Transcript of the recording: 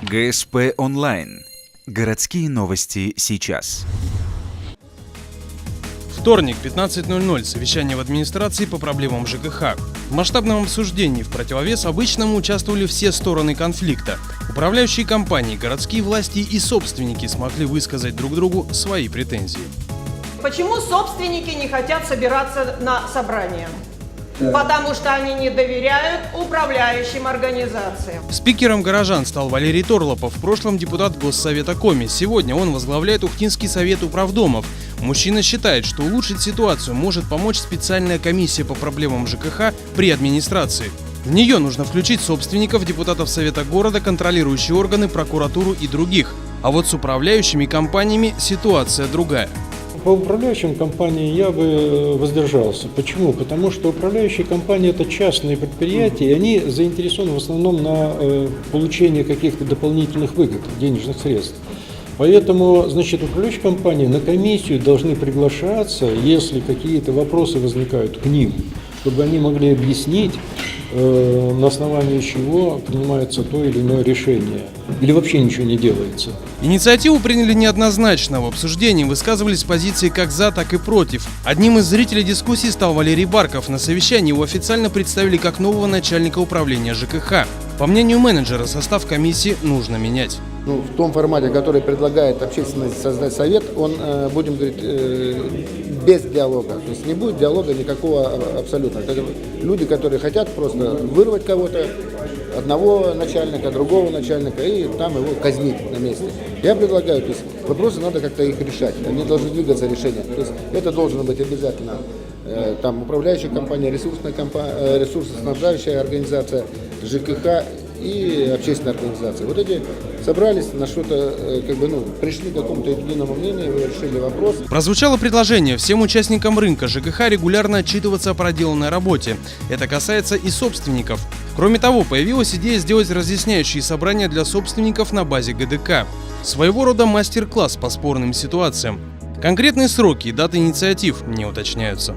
ГСП онлайн. Городские новости сейчас. Вторник, 15:00. Совещание в администрации по проблемам ЖКХ. В масштабном обсуждении в противовес обычному участвовали все стороны конфликта. Управляющие компании, городские власти и собственники смогли высказать друг другу свои претензии. Почему собственники не хотят собираться на собрание? Потому что они не доверяют управляющим организациям. Спикером горожан стал Валерий Торлопов, в прошлом депутат Госсовета Коми. Сегодня он возглавляет Ухтинский совет управдомов. Мужчина считает, что улучшить ситуацию может помочь специальная комиссия по проблемам ЖКХ при администрации. В нее нужно включить собственников, депутатов Совета города, контролирующие органы, прокуратуру и других. А вот с управляющими компаниями ситуация другая. По управляющим компаниям я бы воздержался. Почему? Потому что управляющие компании – это частные предприятия, и они заинтересованы в основном на получении каких-то дополнительных выгод, денежных средств. Поэтому, значит, управляющие компании на комиссию должны приглашаться, если какие-то вопросы возникают к ним, чтобы они могли объяснить, на основании чего принимается то или иное решение. Или вообще ничего не делается. Инициативу приняли неоднозначно. В обсуждении высказывались позиции как за, так и против. Одним из зрителей дискуссии стал Валерий Барков. На совещании его официально представили как нового начальника управления ЖКХ. По мнению менеджера, состав комиссии нужно менять. В том формате, который предлагает общественность создать совет, он, будем говорить, без диалога. То есть не будет диалога никакого абсолютно. Это люди, которые хотят просто вырвать кого-то, одного начальника, другого начальника, и там его казнить на месте. Я предлагаю, то есть вопросы надо как-то их решать, они должны двигаться решения. То есть это должно быть обязательно там управляющая компания, ресурсоснабжающая организация, ЖКХ и общественная организация. Вот эти собрались на что-то, пришли к какому-то единому мнению, решили вопрос. Прозвучало предложение всем участникам рынка ЖКХ регулярно отчитываться о проделанной работе. Это касается и собственников. Кроме того, появилась идея сделать разъясняющие собрания для собственников на базе ГДК. Своего рода мастер-класс по спорным ситуациям. Конкретные сроки и даты инициатив не уточняются.